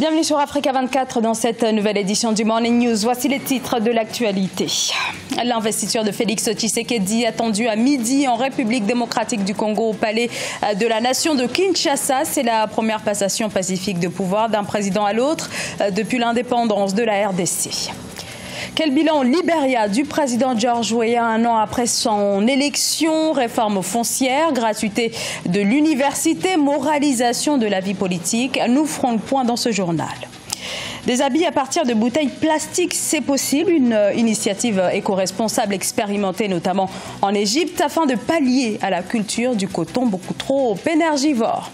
Bienvenue sur Africa 24 dans cette nouvelle édition du Morning News. Voici les titres de l'actualité. L'investiture de Félix Tshisekedi attendue à midi en République démocratique du Congo au palais de la nation de Kinshasa. C'est la première passation pacifique de pouvoir d'un président à l'autre depuis l'indépendance de la RDC. Quel bilan au Libéria du président George Weah un an après son élection? Réforme foncière, gratuité de l'université, moralisation de la vie politique. Nous ferons le point dans ce journal. Des habits à partir de bouteilles plastiques, c'est possible. Une initiative éco-responsable expérimentée notamment en Égypte afin de pallier à la culture du coton beaucoup trop énergivore.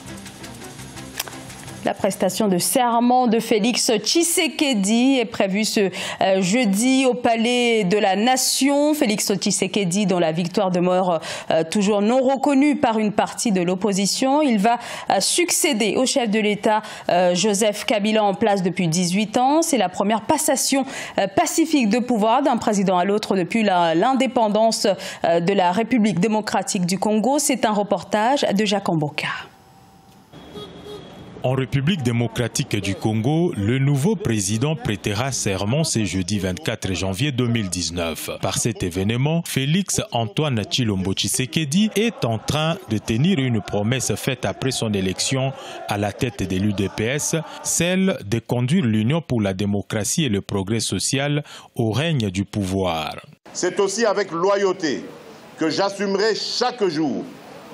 La prestation de serment de Félix Tshisekedi est prévue ce jeudi au Palais de la Nation. Félix Tshisekedi, dont la victoire demeure toujours non reconnue par une partie de l'opposition. Il va succéder au chef de l'État Joseph Kabila en place depuis 18 ans. C'est la première passation pacifique de pouvoir d'un président à l'autre depuis l'indépendance de la République démocratique du Congo. C'est un reportage de Jacques Amboka. En République démocratique du Congo, le nouveau président prêtera serment ce jeudi 24 janvier 2019. Par cet événement, Félix Antoine Tshilombo Tshisekedi est en train de tenir une promesse faite après son élection à la tête de l'UDPS, celle de conduire l'Union pour la démocratie et le progrès social au règne du pouvoir. C'est aussi avec loyauté que j'assumerai chaque jour,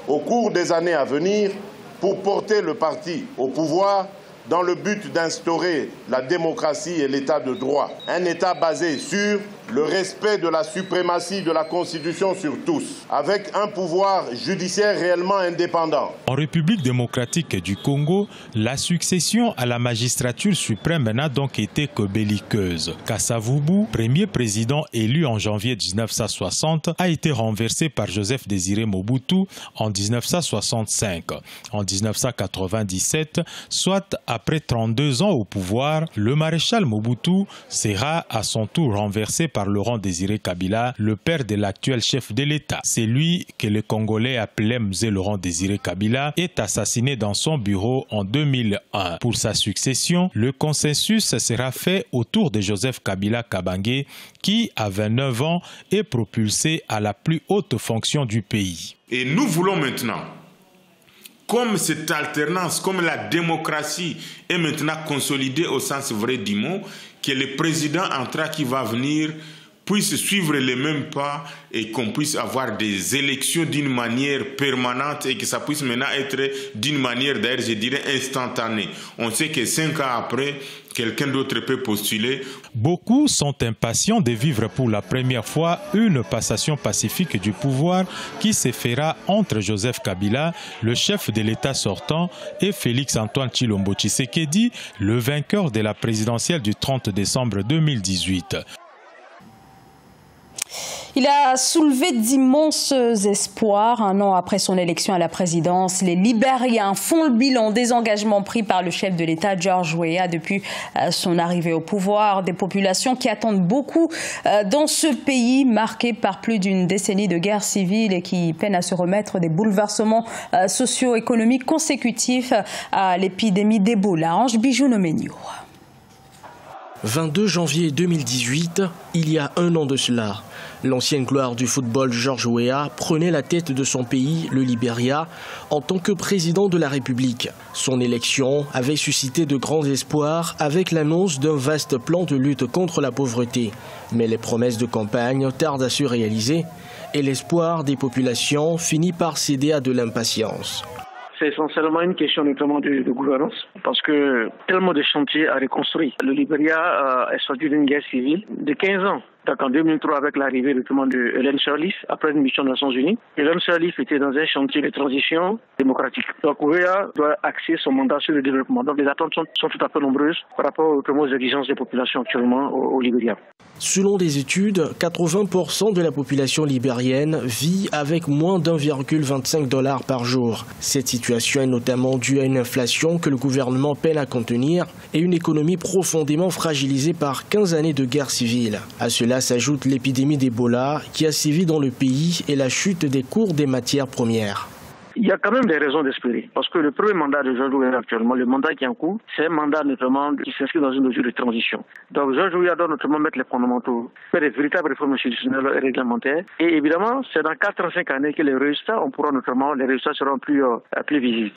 au cours des années à venir, pour porter le parti au pouvoir dans le but d'instaurer la démocratie et l'état de droit. Un état basé sur le respect de la suprématie de la Constitution sur tous, avec un pouvoir judiciaire réellement indépendant. En République démocratique du Congo, la succession à la magistrature suprême n'a donc été que belliqueuse. Kassavubu, premier président élu en janvier 1960, a été renversé par Joseph Désiré Mobutu en 1965. En 1997, soit après 32 ans au pouvoir, le maréchal Mobutu sera à son tour renversé par Laurent Désiré Kabila, le père de l'actuel chef de l'État. C'est lui que les Congolais appelaient Mzee Laurent Désiré Kabila, est assassiné dans son bureau en 2001. Pour sa succession, le consensus sera fait autour de Joseph Kabila Kabange, qui, à 29 ans, est propulsé à la plus haute fonction du pays. Et nous voulons maintenant, comme cette alternance, comme la démocratie est maintenant consolidée au sens vrai du mot, que le président entrant qui va venir puisse suivre les mêmes pas et qu'on puisse avoir des élections d'une manière permanente et que ça puisse maintenant être d'une manière, d'ailleurs, je dirais, instantanée. On sait que 5 ans après, quelqu'un d'autre peut postuler. Beaucoup sont impatients de vivre pour la première fois une passation pacifique du pouvoir qui se fera entre Joseph Kabila, le chef de l'État sortant, et Félix Antoine Tshilombo Tshisekedi, le vainqueur de la présidentielle du 30 décembre 2018. Il a soulevé d'immenses espoirs. Un an après son élection à la présidence, les Libériens font le bilan des engagements pris par le chef de l'État, George Weah, depuis son arrivée au pouvoir. Des populations qui attendent beaucoup dans ce pays marqué par plus d'une décennie de guerre civile et qui peinent à se remettre des bouleversements socio-économiques consécutifs à l'épidémie d'Ebola. Ange Bijou-Nomenio. 22 janvier 2018, il y a un an de cela. L'ancienne gloire du football George Weah prenait la tête de son pays, le Libéria, en tant que président de la République. Son élection avait suscité de grands espoirs avec l'annonce d'un vaste plan de lutte contre la pauvreté. Mais les promesses de campagne tardent à se réaliser et l'espoir des populations finit par céder à de l'impatience. C'est essentiellement une question notamment de gouvernance, parce que tellement de chantiers à reconstruire. Le Libéria est sorti d'une guerre civile de 15 ans. Donc en 2003, avec l'arrivée notamment de Hélène Sirleaf, après une mission des Nations Unies, Hélène Sirleaf était dans un chantier de transition démocratique. Donc Weah doit axer son mandat sur le développement. Donc les attentes sont tout à fait nombreuses par rapport aux exigences des populations actuellement au Libéria. Selon des études, 80% de la population libérienne vit avec moins d'1,25$ par jour. Cette situation est notamment due à une inflation que le gouvernement peine à contenir et une économie profondément fragilisée par 15 années de guerre civile. À cela s'ajoute l'épidémie d'Ebola qui a sévi dans le pays et la chute des cours des matières premières. Il y a quand même des raisons d'espérer. Parce que le premier mandat de Georges Weah actuellement, le mandat qui est en cours, c'est un mandat notamment qui s'inscrit dans une mesure de transition. Donc Georges Weah doit notamment mettre les fondamentaux, faire des véritables réformes institutionnelles et réglementaires. Et évidemment, c'est dans 4 à 5 années que les résultats seront plus visibles.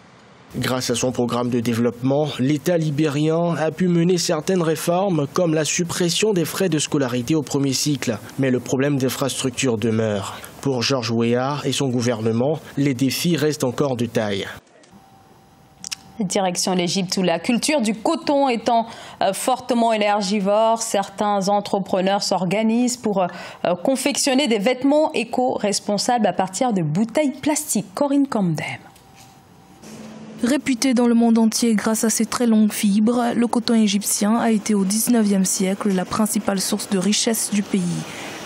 Grâce à son programme de développement, l'État libérien a pu mener certaines réformes comme la suppression des frais de scolarité au premier cycle. Mais le problème d'infrastructure demeure. Pour Georges Weah et son gouvernement, les défis restent encore de taille. Direction l'Égypte où la culture du coton étant fortement énergivore, certains entrepreneurs s'organisent pour confectionner des vêtements éco-responsables à partir de bouteilles plastiques. Corinne Camden. Réputé dans le monde entier grâce à ses très longues fibres, le coton égyptien a été au XIXe siècle la principale source de richesse du pays.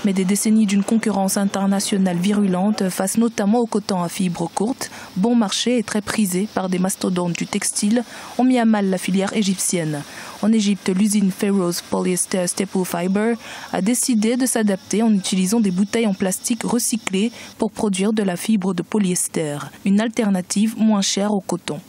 Mais des décennies d'une concurrence internationale virulente face notamment au coton à fibres courtes, bon marché et très prisé par des mastodontes du textile, ont mis à mal la filière égyptienne. En Égypte, l'usine Pharaoh's Polyester Staple Fiber a décidé de s'adapter en utilisant des bouteilles en plastique recyclées pour produire de la fibre de polyester, une alternative moins chère au coton.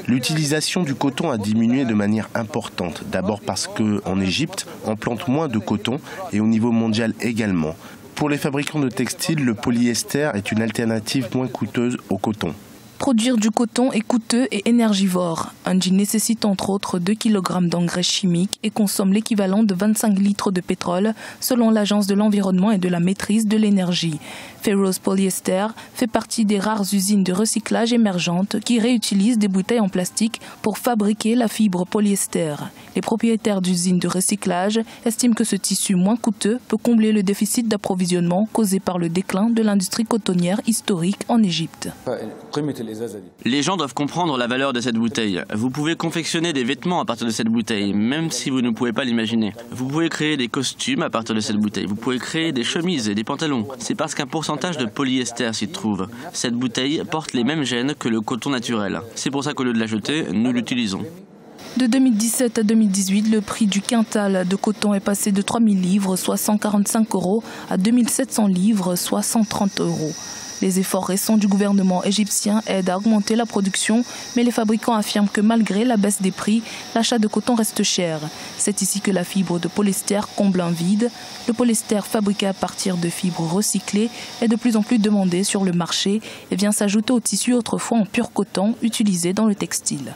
L'utilisation du coton a diminué de manière importante. D'abord parce qu'en Égypte, on plante moins de coton et au niveau mondial également. Pour les fabricants de textiles, le polyester est une alternative moins coûteuse au coton. Produire du coton est coûteux et énergivore. Un jean nécessite entre autres 2 kg d'engrais chimiques et consomme l'équivalent de 25 litres de pétrole selon l'Agence de l'environnement et de la maîtrise de l'énergie. Pharaoh's Polyester fait partie des rares usines de recyclage émergentes qui réutilisent des bouteilles en plastique pour fabriquer la fibre polyester. Les propriétaires d'usines de recyclage estiment que ce tissu moins coûteux peut combler le déficit d'approvisionnement causé par le déclin de l'industrie cotonnière historique en Égypte. Les gens doivent comprendre la valeur de cette bouteille. Vous pouvez confectionner des vêtements à partir de cette bouteille, même si vous ne pouvez pas l'imaginer. Vous pouvez créer des costumes à partir de cette bouteille. Vous pouvez créer des chemises et des pantalons. C'est parce qu'un pourcentage de polyester s'y trouve. Cette bouteille porte les mêmes gènes que le coton naturel. C'est pour ça qu'au lieu de la jeter, nous l'utilisons. De 2017 à 2018, le prix du quintal de coton est passé de 3 000 livres, soit 145 €, à 2 700 livres, soit 130 €. Les efforts récents du gouvernement égyptien aident à augmenter la production, mais les fabricants affirment que malgré la baisse des prix, l'achat de coton reste cher. C'est ici que la fibre de polyester comble un vide. Le polyester fabriqué à partir de fibres recyclées est de plus en plus demandé sur le marché et vient s'ajouter au tissu autrefois en pur coton utilisé dans le textile.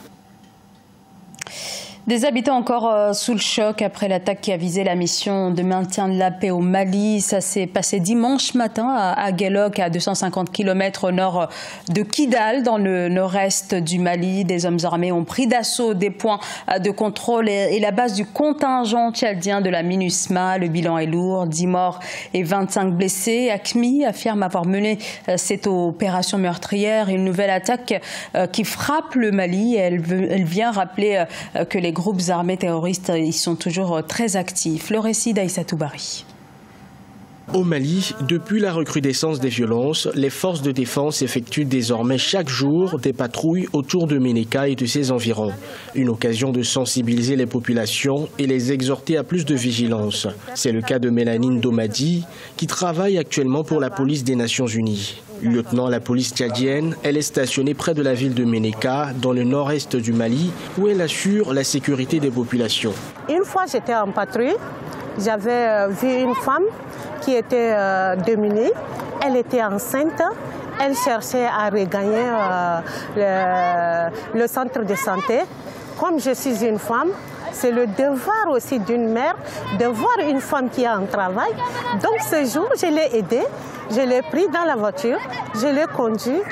Des habitants encore sous le choc après l'attaque qui a visé la mission de maintien de la paix au Mali. Ça s'est passé dimanche matin à Guelok, à 250 km au nord de Kidal, dans le nord-est du Mali. Des hommes armés ont pris d'assaut des points de contrôle et la base du contingent tchadien de la MINUSMA. Le bilan est lourd, 10 morts et 25 blessés. AQMI affirme avoir mené cette opération meurtrière. Une nouvelle attaque qui frappe le Mali. Elle vient rappeler que les groupes armés terroristes ils sont toujours très actifs. Le récit d'Aïssatou Bari. Au Mali, depuis la recrudescence des violences, les forces de défense effectuent désormais chaque jour des patrouilles autour de Ménéka et de ses environs. Une occasion de sensibiliser les populations et les exhorter à plus de vigilance. C'est le cas de Mélanine Domadi, qui travaille actuellement pour la police des Nations Unies. Lieutenant à la police tchadienne, elle est stationnée près de la ville de Ménéka, dans le nord-est du Mali, où elle assure la sécurité des populations. Une fois, j'étais en patrouille, j'avais vu une femme qui était démunie. Elle était enceinte. Elle cherchait à regagner le centre de santé. Comme je suis une femme, c'est le devoir aussi d'une mère de voir une femme qui a un travail. Donc ce jour, je l'ai aidée. Je l'ai pris dans la voiture, je l'ai conduite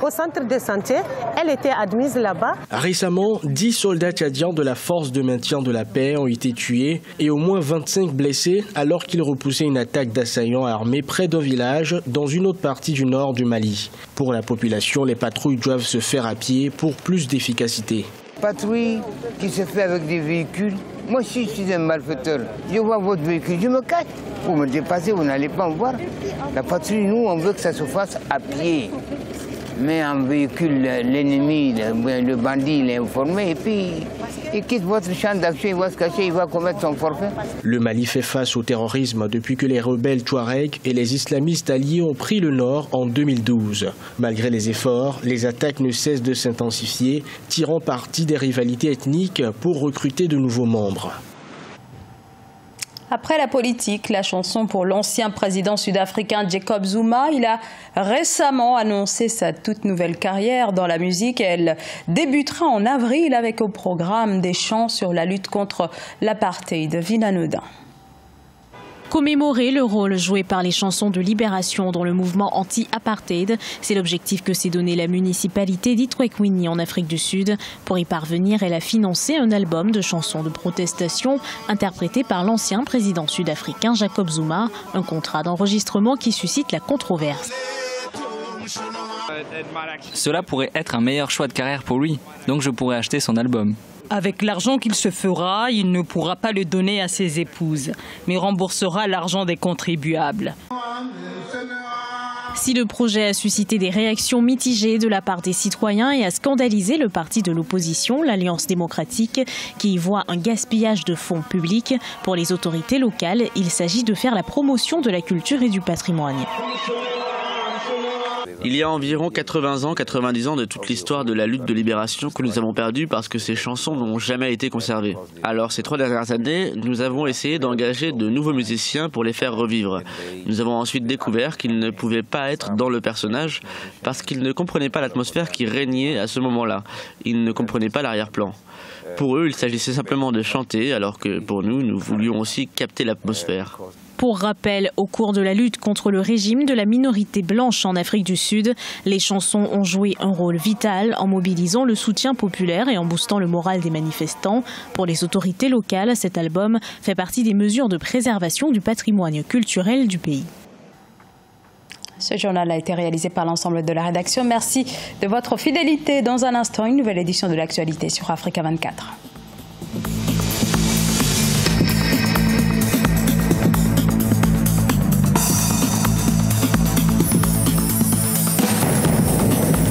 au centre de santé. Elle était admise là-bas. Récemment, 10 soldats tchadiens de la force de maintien de la paix ont été tués et au moins 25 blessés alors qu'ils repoussaient une attaque d'assaillants armés près d'un village dans une autre partie du nord du Mali. Pour la population, les patrouilles doivent se faire à pied pour plus d'efficacité. Patrouille qui se fait avec des véhicules. Moi, si je suis un malfaiteur, je vois votre véhicule, je me cache. Vous me dépassez, vous n'allez pas me voir. La patrouille, nous, on veut que ça se fasse à pied. met en véhicule l'ennemi, le bandit, il est informé, et puis il quitte votre champ d'action, il va se cacher, il va commettre son forfait. Le Mali fait face au terrorisme depuis que les rebelles Touaregs et les islamistes alliés ont pris le nord en 2012. Malgré les efforts, les attaques ne cessent de s'intensifier, tirant parti des rivalités ethniques pour recruter de nouveaux membres. Après la politique, la chanson pour l'ancien président sud-africain Jacob Zuma. Il a récemment annoncé sa toute nouvelle carrière dans la musique. Elle débutera en avril avec au programme des chants sur la lutte contre l'apartheid. Vinanodin. Commémorer le rôle joué par les chansons de libération dans le mouvement anti-apartheid, c'est l'objectif que s'est donné la municipalité d'eThekwini en Afrique du Sud. Pour y parvenir, elle a financé un album de chansons de protestation interprété par l'ancien président sud-africain Jacob Zuma, un contrat d'enregistrement qui suscite la controverse. Cela pourrait être un meilleur choix de carrière pour lui, donc je pourrais acheter son album. Avec l'argent qu'il se fera, il ne pourra pas le donner à ses épouses, mais remboursera l'argent des contribuables. Si le projet a suscité des réactions mitigées de la part des citoyens et a scandalisé le parti de l'opposition, l'Alliance démocratique, qui y voit un gaspillage de fonds publics, pour les autorités locales, il s'agit de faire la promotion de la culture et du patrimoine. Il y a environ 80 ans, 90 ans de toute l'histoire de la lutte de libération que nous avons perdue parce que ces chansons n'ont jamais été conservées. Alors ces 3 dernières années, nous avons essayé d'engager de nouveaux musiciens pour les faire revivre. Nous avons ensuite découvert qu'ils ne pouvaient pas être dans le personnage parce qu'ils ne comprenaient pas l'atmosphère qui régnait à ce moment-là. Ils ne comprenaient pas l'arrière-plan. Pour eux, il s'agissait simplement de chanter alors que pour nous, nous voulions aussi capter l'atmosphère. Pour rappel, au cours de la lutte contre le régime de la minorité blanche en Afrique du Sud, les chansons ont joué un rôle vital en mobilisant le soutien populaire et en boostant le moral des manifestants. Pour les autorités locales, cet album fait partie des mesures de préservation du patrimoine culturel du pays. Ce journal a été réalisé par l'ensemble de la rédaction. Merci de votre fidélité. Dans un instant, une nouvelle édition de l'actualité sur Africa 24.